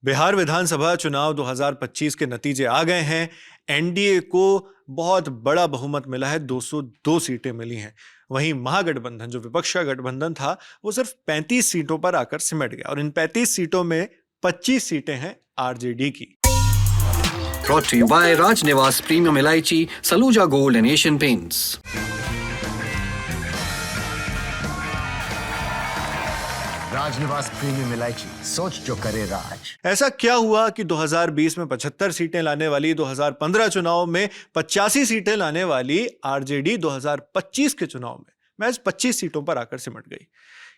बिहार विधानसभा चुनाव 2025 के नतीजे आ गए हैं। एनडीए को बहुत बड़ा बहुमत मिला है, 202 सीटें मिली हैं। वहीं महागठबंधन जो विपक्ष का गठबंधन था वो सिर्फ 35 सीटों पर आकर सिमट गया और इन 35 सीटों में 25 सीटें हैं आरजेडी की। Brought to you by Raj Niwas Premium Elaichi, Saluja Gold and Asian Paints. Rajnivas premium इलायची, सोच जो करे राज। ऐसा क्या हुआ कि 2020 में 75 सीटें लाने वाली 2015 चुनाव में 85 सीटें लाने वाली आरजेडी 2025 के चुनाव में महज 25 सीटों पर आकर सिमट गई?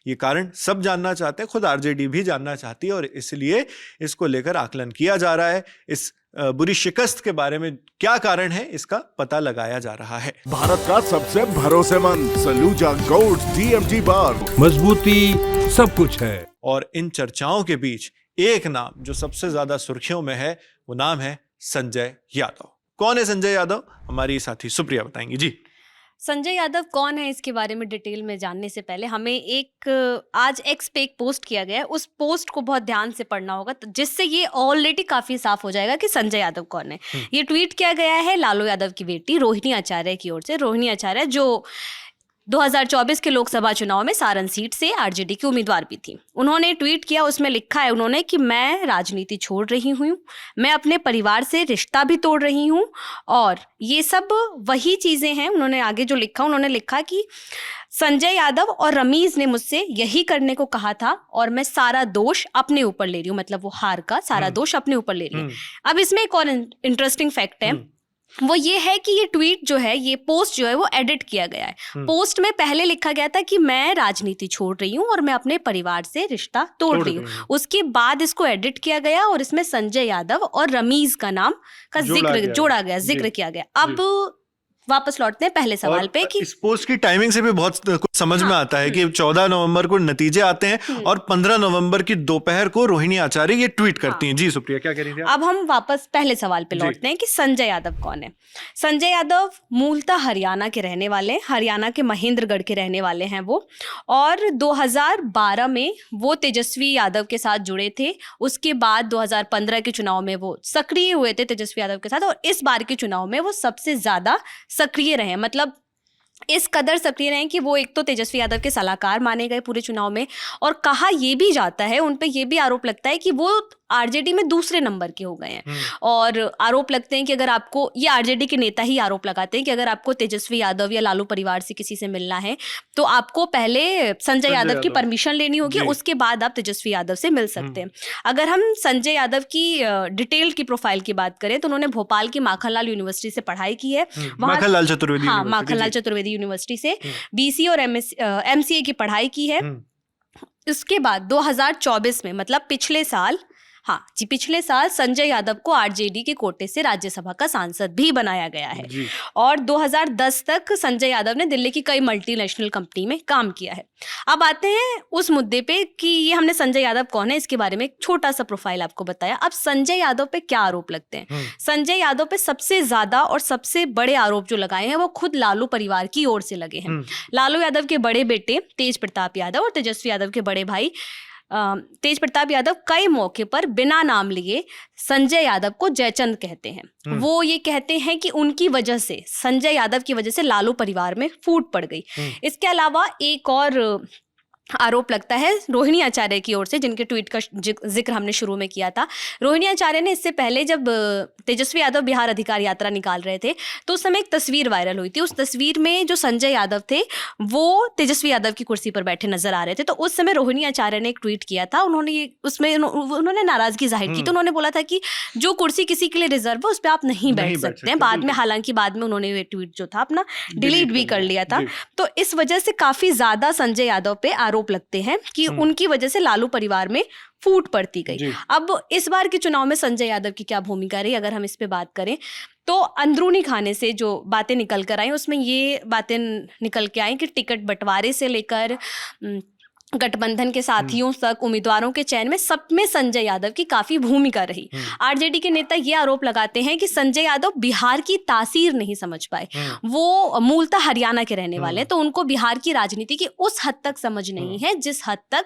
ये कारण सब जानना चाहते हैं, खुद आरजेडी भी जानना चाहती है और इसलिए इसको लेकर आकलन किया जा रहा है। इस बुरी शिकस्त के बारे में क्या कारण है, इसका पता लगाया जा रहा है। भारत का सबसे भरोसेमंद सलूजा गोल्ड डीएमजी बार, मजबूती सब कुछ है। और इन चर्चाओं के बीच एक नाम जो सबसे ज्यादा सुर्खियों में है वो नाम है संजय यादव। कौन है संजय यादव? हमारी साथी सुप्रिया बताएंगी। जी, संजय यादव कौन है, इसके बारे में डिटेल में जानने से पहले हमें एक आज एक्स पे एक पोस्ट किया गया है, उस पोस्ट को बहुत ध्यान से पढ़ना होगा, तो जिससे ये ऑलरेडी काफी साफ हो जाएगा कि संजय यादव कौन है। ये ट्वीट किया गया है लालू यादव की बेटी रोहिणी आचार्य की ओर से। रोहिणी आचार्य जो 2024 के लोकसभा चुनाव में सारण सीट से आरजेडी की उम्मीदवार भी थी। उन्होंने ट्वीट किया, उसमें लिखा है उन्होंने कि मैं राजनीति छोड़ रही हूँ, मैं अपने परिवार से रिश्ता भी तोड़ रही हूँ और ये सब वही चीज़ें हैं। उन्होंने आगे जो लिखा, उन्होंने लिखा कि संजय यादव और रमीज ने मुझसे यही करने को कहा था और मैं सारा दोष अपने ऊपर ले रही हूँ, मतलब वो हार का सारा दोष अपने ऊपर ले रही है। अब इसमें एक और इंटरेस्टिंग फैक्ट है, वो ये है कि ये ट्वीट जो है, ये पोस्ट जो है वो एडिट किया गया है। पोस्ट में पहले लिखा गया था कि मैं राजनीति छोड़ रही हूँ और मैं अपने परिवार से रिश्ता तोड़ रही हूँ। उसके बाद इसको एडिट किया गया और इसमें संजय यादव और रमीज का नाम का जोड़ा गया, जिक्र किया गया। अब वापस लौटते हैं पहले सवाल पे कि इस पोस्ट की टाइमिंग से भी बहुत कुछ समझ में आता है कि 14 नवंबर को नतीजे आते हैं और 15 नवंबर की दोपहर को रोहिणी आचार्य ये ट्वीट करती हैं। जी सुप्रिया, क्या कह रही थी आप? अब हम वापस पहले सवाल पे लौटते हैं कि संजय यादव कौन है। संजय यादव मूलतः हरियाणा के रहने वाले, हरियाणा के महेंद्रगढ़ के रहने वाले हैं वो, और 2012 में वो तेजस्वी यादव के साथ जुड़े थे। उसके बाद 2015 के चुनाव में वो सक्रिय हुए थे तेजस्वी यादव के साथ और इस बार के चुनाव में वो सबसे ज्यादा सक्रिय रहे। मतलब इस कदर सक्रिय रहे कि वो एक तो तेजस्वी यादव के सलाहकार माने गए पूरे चुनाव में, और कहा ये भी जाता है, उन पे ये भी आरोप लगता है कि वो आरजेडी में दूसरे नंबर के हो गए हैं। और आरोप लगते हैं कि अगर आपको, ये आरजेडी के नेता ही आरोप लगाते हैं कि अगर आपको तेजस्वी यादव या लालू परिवार से किसी से मिलना है तो आपको पहले संजय यादव की परमिशन लेनी होगी, उसके बाद आप तेजस्वी यादव से मिल सकते हैं। अगर हम संजय यादव की डिटेल की प्रोफाइल की बात करें तो उन्होंने भोपाल की माखनलाल यूनिवर्सिटी से पढ़ाई की है। माखनलाल चतुर्वेदी, हाँ, माखनलाल चतुर्वेदी यूनिवर्सिटी से बीसी और एमसीए की पढ़ाई की है। उसके बाद 2024 में, मतलब पिछले साल, हाँ जी, पिछले साल संजय यादव को आरजेडी के कोटे से राज्यसभा का सांसद भी बनाया गया है। और 2010 तक संजय यादव ने दिल्ली की कई मल्टीनेशनल कंपनी में काम किया है। अब आते हैं उस मुद्दे पे कि ये हमने संजय यादव कौन है, इसके बारे में एक छोटा सा प्रोफाइल आपको बताया। अब संजय यादव पे क्या आरोप लगते हैं? संजय यादव पे सबसे ज्यादा और सबसे बड़े आरोप जो लगाए हैं वो खुद लालू परिवार की ओर से लगे हैं। लालू यादव के बड़े बेटे तेज प्रताप यादव और तेजस्वी यादव के बड़े भाई तेज प्रताप यादव कई मौके पर बिना नाम लिए संजय यादव को जयचंद कहते हैं। वो ये कहते हैं कि उनकी वजह से, संजय यादव की वजह से लालू परिवार में फूट पड़ गई। इसके अलावा एक और आरोप लगता है रोहिणी आचार्य की ओर से, जिनके ट्वीट का जिक्र हमने शुरू में किया था। रोहिणी आचार्य ने इससे पहले जब तेजस्वी यादव बिहार अधिकार यात्रा निकाल रहे थे तो उस समय एक तस्वीर वायरल हुई थी। उस तस्वीर में जो संजय यादव थे वो तेजस्वी यादव की कुर्सी पर बैठे नजर आ रहे थे। तो उस समय रोहिणी आचार्य ने एक ट्वीट किया था, उन्होंने नाराजगी जाहिर की। तो उन्होंने बोला था कि जो कुर्सी किसी के लिए रिजर्व है उस पर आप नहीं बैठ सकते हैं। बाद में, हालांकि बाद में उन्होंने ये ट्वीट जो था अपना डिलीट भी कर लिया था। तो इस वजह से काफी ज्यादा संजय यादव पे आरोप लगते हैं कि उनकी वजह से लालू परिवार में फूट पड़ती गई। अब इस बार के चुनाव में संजय यादव की क्या भूमिका रही, अगर हम इस पे बात करें तो अंदरूनी खाने से जो बातें निकल कर आई उसमें ये बातें निकल के आई कि टिकट बंटवारे से लेकर गठबंधन के साथियों तक, उम्मीदवारों के चयन में, सब में संजय यादव की काफी भूमिका रही। आरजेडी के नेता ये आरोप लगाते हैं कि संजय यादव बिहार की तासीर नहीं समझ पाए। वो मूलतः हरियाणा के रहने वाले हैं, तो उनको बिहार की राजनीति की उस हद तक समझ नहीं है जिस हद तक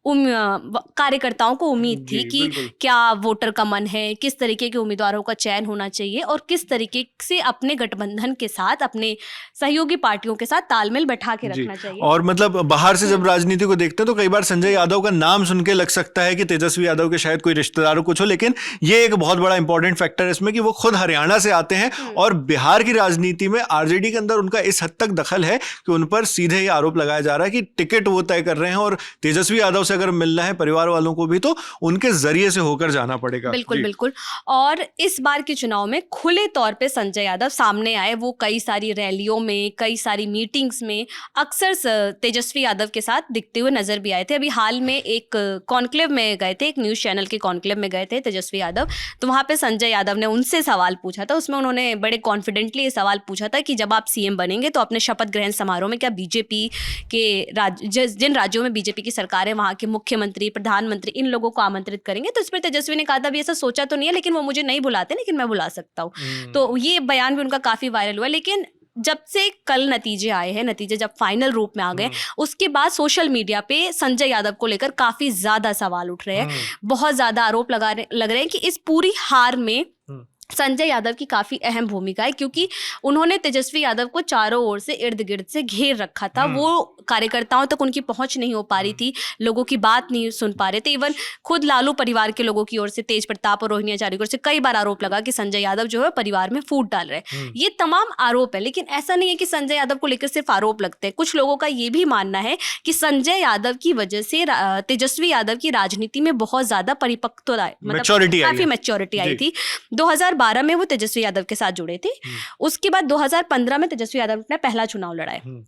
कार्यकर्ताओं को उम्मीद थी जी, कि बिल्कुल। क्या वोटर का मन है, किस तरीके के उम्मीदवारों का चयन होना चाहिए और किस तरीके से अपने गठबंधन के साथ, अपने सहयोगी पार्टियों के साथ तालमेल बैठा के जी। रखना चाहिए। और मतलब बाहर से जब राजनीति को देखते हैं तो कई बार संजय यादव का नाम सुन के लग सकता है कि तेजस्वी यादव के शायद कोई रिश्तेदारों कुछ हो, लेकिन ये एक बहुत बड़ा इंपॉर्टेंट फैक्टर है इसमें कि वो खुद हरियाणा से आते हैं और बिहार की राजनीति में आरजेडी के अंदर उनका इस हद तक दखल है कि उन पर सीधे ही आरोप लगाया जा रहा है कि टिकट वो तय कर रहे हैं और तेजस्वी यादव से अगर मिलना है परिवार वालों को भी तो उनके जरिए से होकर जाना पड़ेगा। बिल्कुल जी। बिल्कुल। और इस बार के चुनाव में खुले तौर पे संजय यादव सामने आए। वो कई सारी रैलियों में, कई सारी मीटिंग्स में अक्सर तेजस्वी यादव के साथ दिखते हुए नजर भी आए थे। अभी हाल में एक कॉन्क्लेव में गए थे, एक न्यूज चैनल के कॉन्क्लेव में गए थे तेजस्वी यादव, तो वहां पे संजय यादव ने उनसे सवाल पूछा था। उसमें उन्होंने बड़े कॉन्फिडेंटली ये सवाल पूछा था कि जब आप सीएम बनेंगे तो अपने शपथ ग्रहण समारोह में क्या बीजेपी के जिन राज्यों में बीजेपी की सरकार है वहां के मुख्यमंत्री, प्रधानमंत्री, इन लोगों को आमंत्रित करेंगे। तो इस पर तेजस्वी ने कहा था, अभी ऐसा सोचा तो नहीं है, लेकिन वो मुझे नहीं बुलाते, लेकिन मैं बुला सकता हूँ। तो ये बयान भी उनका काफी वायरल हुआ। लेकिन जब से कल नतीजे आए हैं, नतीजे जब फाइनल रूप में आ गए, उसके बाद सोशल मीडिया पे संजय यादव को लेकर काफी ज्यादा सवाल उठ रहे हैं। बहुत ज्यादा आरोप लग रहे हैं कि इस पूरी हार में संजय यादव की काफी अहम भूमिका है, क्योंकि उन्होंने तेजस्वी यादव को चारों ओर से इर्द गिर्द से घेर रखा था। वो कार्यकर्ताओं तक उनकी पहुंच नहीं हो पा रही थी, लोगों की बात नहीं सुन पा रहे थे। इवन खुद लालू परिवार के लोगों की ओर से, तेज प्रताप और रोहिणी आचार्य की ओर से कई बार आरोप लगा कि संजय यादव जो है परिवार में फूट डाल रहे हैं। ये तमाम आरोप है, लेकिन ऐसा नहीं है कि संजय यादव को लेकर सिर्फ आरोप लगते हैं। कुछ लोगों का ये भी मानना है कि संजय यादव की वजह से तेजस्वी यादव की राजनीति में बहुत ज्यादा परिपक्वता, मतलब काफी मैच्योरिटी आई थी। 2012 में वो तेजस्वी यादव के साथ जुड़े थे। उसके बाद 2015 में तेजस्वी यादव ने अपना पहला चुनाव लड़ाया।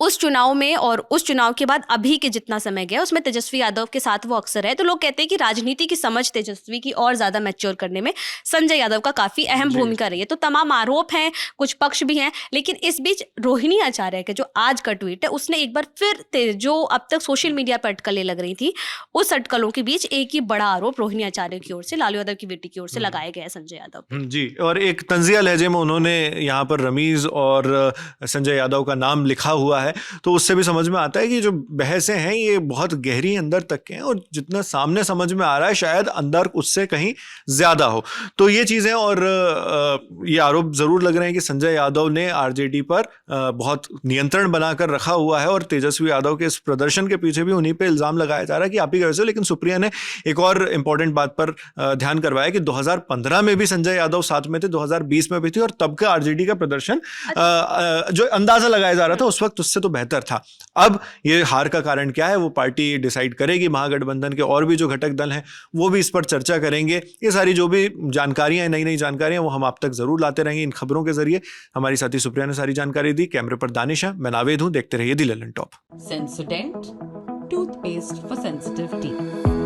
उस चुनाव में और उस चुनाव के बाद अभी के जितना समय गया उसमें तेजस्वी यादव के साथ वो अक्सर है। तो लोग कहते हैं कि राजनीति की समझ तेजस्वी की और ज्यादा मैच्योर करने में संजय यादव का काफी अहम भूमिका रही है। तो तमाम आरोप हैं, कुछ पक्ष भी हैं, लेकिन इस बीच रोहिणी आचार्य के जो आज का ट्वीट है उसने एक बार फिर जो अब तक सोशल मीडिया पर अटकलें लग रही थी, उस अटकलों के बीच एक ही बड़ा आरोप रोहिणी आचार्य की ओर से, लालू यादव की बेटी की ओर से लगाया गया है संजय यादव जी। और एक तंजिया लहजे में उन्होंने यहाँ पर रमीज और संजय यादव का नाम लिखा हुआ है, तो उससे भी समझ में आता है कि जो बहसें हैं ये बहुत गहरी अंदर तक के हैं और जितना सामने समझ में आ रहा है शायद अंदर उससे कहीं ज्यादा हो। तो ये चीजें और ये आरोप जरूर लग रहे हैं कि संजय यादव ने आरजेडी पर बहुत नियंत्रण बनाकर रखा हुआ है और तेजस्वी यादव के इस प्रदर्शन के पीछे भी उन्हीं पे इल्जाम लगाया जा रहा है कि आप ही कैसे। लेकिन सुप्रिया ने एक और इंपॉर्टेंट बात पर ध्यान करवाया कि 2015 में भी संजय यादव साथ में थे, 2020 में भी थे, और तब का आरजेडी का प्रदर्शन जो अंदाजा लगाया जा रहा था उस वक्त उससे तो बेहतर था। अब ये हार का कारण क्या है वो पार्टी डिसाइड करेगी। महागठबंधन के और भी जो घटक दल हैं वो भी इस पर चर्चा करेंगे। ये सारी जो भी जानकारियां हैं, नई नई जानकारियां, वो हम आप तक जरूर लाते रहेंगे इन खबरों के जरिए। हमारी साथी सुप्रिया ने सारी जानकारी दी। कैमरे पर दानिश है, मैं नावेद हूं। देखते रहिए the Lallantop. Sensodent, toothpaste for sensitive teeth.